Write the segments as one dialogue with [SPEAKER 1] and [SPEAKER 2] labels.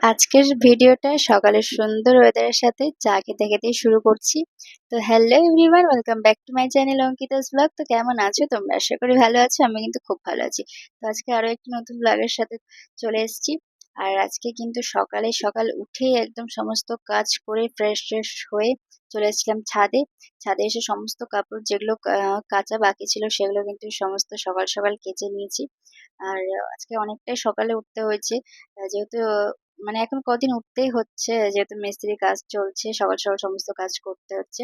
[SPEAKER 1] আজকের ভিডিওটা সকালের সুন্দর ওয়েদারের সাথে চা খেতে খেতেই শুরু করছি। তো hello everyone, welcome back to my channel Ankita's blog. তো কেমন আছো তোমরা? আশা করি ভালো আছো। আমি কিন্তু খুব ভালো আছি। তো আজকে আরো একটি নতুন ব্লগের সাথে চলে এসেছি। আর আজকে কিন্তু সকালে সকাল উঠেই একদম সমস্ত কাজ করে ফ্রেশ হয়ে চলে এসেছিলাম ছাদে। ছাদে এসে সমস্ত কাপড় যেগুলো কাচা বাকি ছিল সেগুলো কিন্তু সমস্ত সকাল সকাল কেচে নিয়েছি। আর আজকে অনেকটাই সকালে উঠতে হয়েছে, যেহেতু মানে এখন কদিন উঠতেই হচ্ছে, যেহেতু মিস্ত্রি কাজ চলছে, সকাল সকাল সমস্ত কাজ করতে হচ্ছে।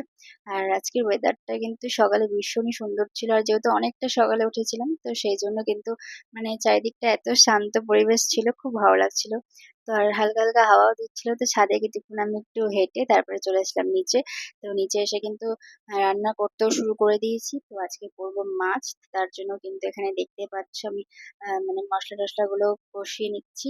[SPEAKER 1] আর আজকের ওয়েদারটা কিন্তু সকালে ভীষণই সুন্দর ছিল, আর যেহেতু অনেকটা সকালে উঠেছিলাম তো সেই জন্য কিন্তু মানে চারিদিকটা এত শান্ত পরিবেশ ছিল, খুব ভালো লাগছিল। তো আর হালকা হালকা হাওয়াও দিচ্ছিল, তো ছাদে কিছুক্ষণ আমি একটু হেঁটে তারপরে চলে আসলাম নিচে। তো নিচে এসে কিন্তু রান্না করতেও শুরু করে দিয়েছি। তো আজকে করবো মাছ, তার জন্য কিন্তু এখানে দেখতে পাচ্ছ আমি মানে মশলা টশলা গুলো কষিয়ে নিচ্ছি।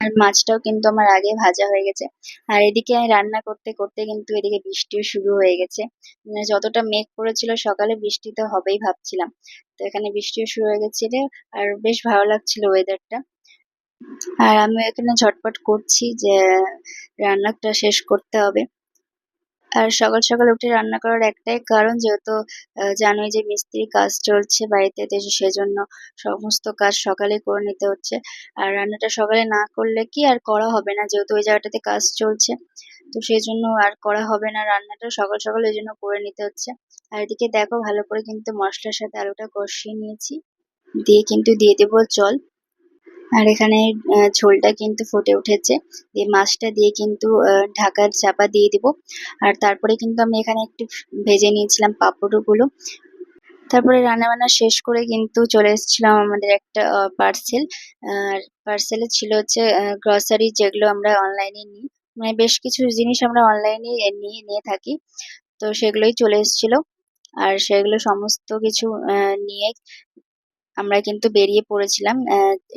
[SPEAKER 1] আর মাছটাও কিন্তু আমার আগে ভাজা হয়ে গেছে। আর এদিকে আমি রান্না করতে করতে কিন্তু এদিকে বৃষ্টিও শুরু হয়ে গেছে। মানে যতটা মেঘ করেছিল সকালে, বৃষ্টি তো হবেই ভাবছিলাম। তো এখানে বৃষ্টিও শুরু হয়ে গেছিল। আর বেশ ভালো লাগছিল ওয়েদারটা। আর আমি এখানে ঝটপট করছি যে রান্নাটা শেষ করতে হবে। আর সকাল সকাল উঠে রান্না করার একটাই কারণ, যেহেতু জানোই যে মিস্ত্রি কাজ চলছে বাড়িতে, তো সেজন্য সমস্ত কাজ সকালে করে নিতে হচ্ছে। আর রান্নাটা সকালে না করলে কি আর করা হবে না, যেহেতু ওই জায়গাটাতে কাজ চলছে। তো সেই জন্য আর করা হবে না রান্নাটা, সকাল সকাল এই জন্য করে নিতে হচ্ছে। আর এদিকে দেখো ভালো করে কিন্তু মশলার সাথে আলুটা কষিয়ে নিয়েছি, দিয়ে কিন্তু দিয়ে দেবো জল। আর এখানে ঝোলটা কিন্তু ফুটে উঠেছে, দিয়ে মাছটা দিয়ে কিন্তু ঢাকার চাপা দিয়ে দিব। আর তারপরে কিন্তু আমি এখানে একটু ভেজে নিয়েছিলাম পাঁপড়গুলো। তারপরে রান্নাবান্না শেষ করে কিন্তু চলে এসেছিলাম আমাদের একটা পার্সেল। আর পার্সেলে ছিল হচ্ছে গ্রসারি, যেগুলো আমরা অনলাইনে নিই। মানে বেশ কিছু জিনিস আমরা অনলাইনে নিয়ে থাকি, তো সেগুলোই চলে এসেছিল। আর সেগুলো সমস্ত কিছু নিয়ে আমরা কিন্তু বেরিয়ে পড়েছিলাম।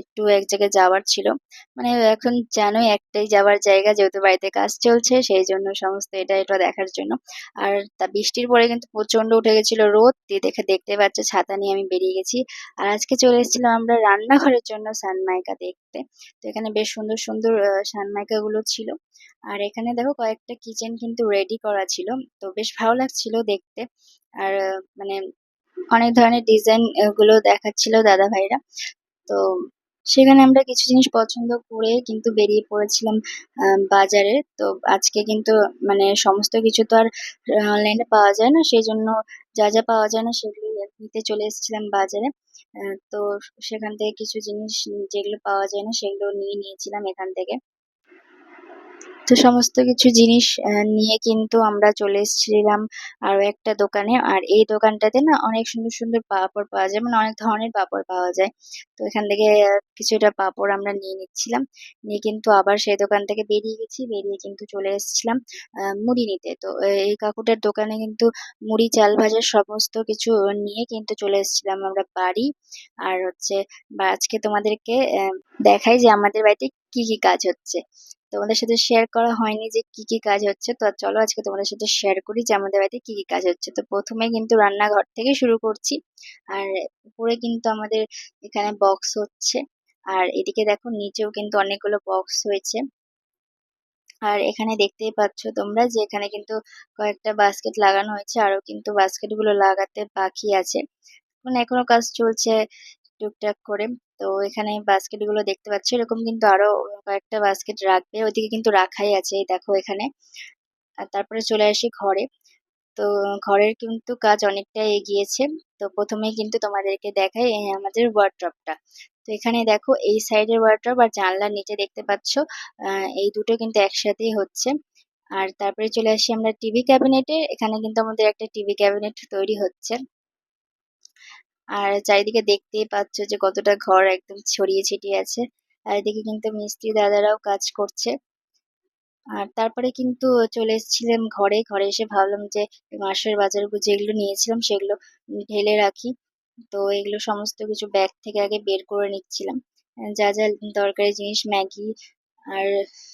[SPEAKER 1] একটু এক জায়গায় যাওয়ার ছিল। মানে এখন জানোই একটাই যাওয়ার জায়গা, যেহেতু বাড়িতে কাজ চলছে সেই জন্য সমস্ত এটা এটা দেখার জন্য। আর তা বৃষ্টির পরে কিন্তু প্রচন্ড উঠে গেছিল রোদ, দিয়ে দেখতে পাচ্ছ ছাতা নিয়ে আমি বেরিয়ে গেছি। আর আজকে চলে এসেছিলাম আমরা রান্নাঘরের জন্য সানমাইকা দেখতে। তো এখানে বেশ সুন্দর সুন্দর সানমাইকা গুলো ছিল। আর এখানে দেখো কয়েকটা কিচেন কিন্তু রেডি করা ছিল, তো বেশ ভালো লাগছিল দেখতে। আর মানে অনেক ধরনের ডিজাইন গুলো দেখাচ্ছিল দাদা ভাইরা। তো সেখানে আমরা কিছু জিনিস পছন্দ করে কিন্তু বেরিয়ে পড়েছিলাম বাজারে। তো আজকে কিন্তু মানে সমস্ত কিছু তো আর অনলাইনে পাওয়া যায় না, সেই জন্য যা যা পাওয়া যায় না সেগুলো নিতে চলে এসেছিলাম বাজারে। তো সেখান থেকে কিছু জিনিস যেগুলো পাওয়া যায় না সেগুলো নিয়ে নিয়েছিলাম এখান থেকে। তো সমস্ত কিছু জিনিস নিয়ে কিন্তু আমরা চলে এসেছিলাম আরো একটা দোকানে। আর এই দোকানটাতে না অনেক সুন্দর সুন্দর পাঁপড় পাওয়া যায়, মানে অনেক ধরনের পাঁপড় পাওয়া যায়। তো এখান থেকে কিছুটা পাঁপড় আমরা নিয়ে নিচ্ছিলাম, নিয়ে কিন্তু আবার সেই দোকান থেকে বেরিয়ে গেছি, বেরিয়ে কিন্তু চলে এসেছিলাম মুড়ি নিতে। তো এই কাকুটার দোকানে কিন্তু মুড়ি চাল ভাজার সমস্ত কিছু নিয়ে কিন্তু চলে এসেছিলাম আমরা বাড়ি। আর হচ্ছে বা আজকে তোমাদেরকে দেখাই যে আমাদের বাড়িতে কি কি কাজ হচ্ছে। তোমাদের সাথে শেয়ার করা হয়নি যে কি কি কাজ হচ্ছে, তো চলো আজকে তোমাদের সাথে শেয়ার করি যে আমাদের বাড়িতে কি কি কাজ হচ্ছে। তো প্রথমে কিন্তু রান্নাঘর থেকে শুরু করছি। আর উপরে কিন্তু আমাদের এখানে বক্স হচ্ছে, আর এদিকে দেখো নিচেও কিন্তু অনেকগুলো বক্স হয়েছে। আর এখানে দেখতেই পাচ্ছ তোমরা যে এখানে কিন্তু কয়েকটা বাস্কেট লাগানো হয়েছে, আরো কিন্তু বাস্কেট গুলো লাগাতে বাকি আছে, মানে এখনো কাজ চলছে টুকটাক করে। তো এখানে বাস্কেট গুলো দেখতে পাচ্ছি, এরকম কিন্তু আরো কয়েকটা বাস্কেট রাখবে, ওইদিকে কিন্তু রাখাই আছে, এই দেখো এখানে। আর তারপরে চলে আসি ঘরে। তো ঘরের কিন্তু কাজ অনেকটাই এগিয়েছে। তো প্রথমেই কিন্তু তোমাদেরকে দেখাই এই আমাদের ওয়ার্ড্রপটা। তো এখানে দেখো এই সাইডের ওয়ার্ড্রপ আর জানলার নিচে দেখতে পাচ্ছ এই দুটো কিন্তু একসাথেই হচ্ছে। আর তারপরে চলে আসি আমরা টিভি ক্যাবিনেটে, এখানে কিন্তু আমাদের একটা টিভি ক্যাবিনেট তৈরি হচ্ছে। আর চারিদিকে দেখতেই পাচ্ছ যে কতটা ঘর একদম ছড়িয়ে ছিটিয়ে আছে। আর এদিকে কিন্তু মিস্ত্রি দাদারাও কাজ করছে। আর তারপরে কিন্তু চলে এসেছিলাম ঘরে। ঘরে এসে ভাবলাম যে মাসের বাজারগুলো যেগুলো নিয়েছিলাম সেগুলো ঢেলে রাখি। তো এগুলো সমস্ত কিছু ব্যাগ থেকে আগে বের করে নিচ্ছিলাম। যা যা দরকারি জিনিস, ম্যাগি আর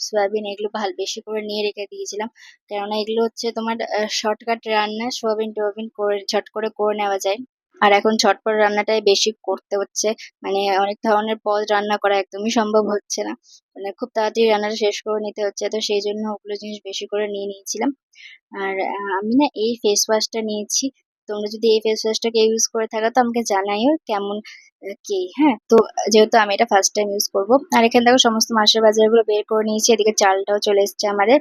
[SPEAKER 1] সয়াবিন, এগুলো ভালো বেশি করে নিয়ে রেখে দিয়েছিলাম। কেননা এগুলো হচ্ছে তোমার শর্টকাট রান্না, সোয়াবিন টোয়াবিন করে ঝট করে করে নেওয়া যায়। আর এখন ঝটপট রান্নাটাই বেশি করতে হচ্ছে, মানে অনেক ধরনের পদ রান্না করা একদমই সম্ভব হচ্ছে না, মানে খুব তাড়াতাড়ি রান্নাটা শেষ করে নিতে হচ্ছে, তো সেই জন্য ওগুলো জিনিস বেশি করে নিয়ে নিয়েছিলাম। আর আমি না এই ফেস ওয়াশটা নিয়েছি। তোমরা যদি এই ফেস ওয়াশটাকে ইউজ করে থাকো তো আমাকে জানাইও কেমন কি। হ্যাঁ, তো যেহেতু আমি এটা ফার্স্ট টাইম ইউজ করব। আর এখানে দেখো সমস্ত মাসের বাজারগুলো বের করে নিয়েছি, এদিকে চালটাও চলে এসেছে আমাদের,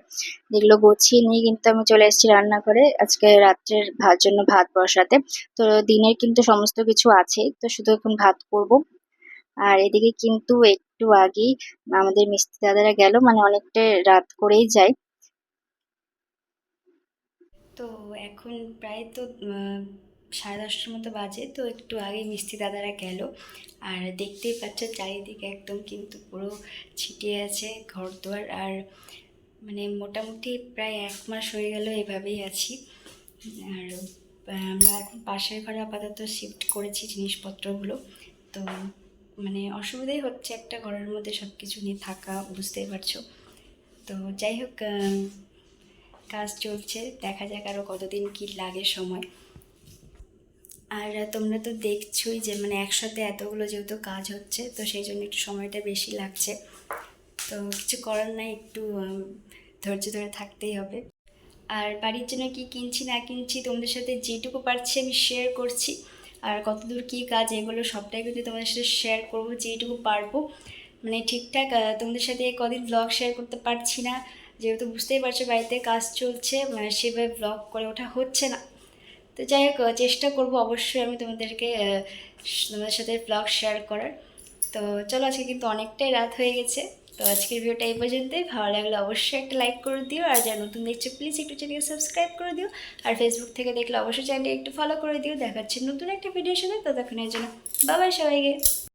[SPEAKER 1] যেগুলো গুছিয়ে নিয়ে কিন্তু আমি চলে এসেছি রান্না করে আজকে রাত্রের জন্য ভাত বসাতে। তো দিনের কিন্তু সমস্ত কিছু আছে, তো শুধু এখন ভাত করব। আর এদিকে কিন্তু একটু আগেই আমাদের মিস্ত্রি দাদারা গেল, মানে অনেকটা রাত করেই যায়। তো এখন প্রায় তো 10:30টার মতো বাজে, তো একটু আগে মিস্ত্রি দাদারা গেল। আর দেখতেই পাচ্ছ চারিদিকে একদম কিন্তু পুরো ছিটিয়ে আছে ঘরদুয়ার। আর মানে মোটামুটি প্রায় 1 মাস হয়ে গেল এভাবেই আছি। আর আমরা এখন পাশের ঘরে আপাতত শিফট করেছি জিনিসপত্রগুলো। তো মানে অসুবিধাই হচ্ছে একটা ঘরের মধ্যে সব কিছু নিয়ে থাকা, বুঝতেই পারছো। তো যাই হোক, কাজ চলছে, দেখা যাক আরও কতদিন কি লাগে সময়। আর তোমরা তো দেখছোই যে মানে একসাথে এতগুলো যেহেতু কাজ হচ্ছে, তো সেই জন্য একটু সময়টা বেশি লাগছে। তো কিছু করার নাই, একটু ধৈর্য ধরে থাকতেই হবে। আর বাড়ির জন্য কি কিনছি না কিনছি তোমাদের সাথে যেটুকু পারছি আমি শেয়ার করছি। আর কতদূর কী কাজ এগুলো সবটাই কিন্তু তোমাদের সাথে শেয়ার করবো যেটুকু পারবো। মানে ঠিকঠাক তোমাদের সাথে কদিন ব্লগ শেয়ার করতে পারছি না, যেহেতু বুঝতেই পারছো বাড়িতে কাজ চলছে, মানে সেভাবে ব্লগ করে ওঠা হচ্ছে না। তো যাই হোক, চেষ্টা করবো অবশ্যই আমি তোমাদের সাথে ব্লগ শেয়ার করার। তো চলো, আজকে কিন্তু অনেকটাই রাত হয়ে গেছে। তো আজকের ভিডিওটা এই পর্যন্তই। ভালো লাগলে অবশ্যই একটা লাইক করে দিও, আর যারা নতুন দেখছো প্লিজ একটু চ্যানেলকে সাবস্ক্রাইব করে দিও। আর ফেসবুক থেকে দেখলে অবশ্যই চ্যানেলটি একটু ফলো করে দিও। দেখাচ্ছি নতুন একটা ভিডিওর সাথে, ততক্ষণের জন্য বাই বাই সবাইকে।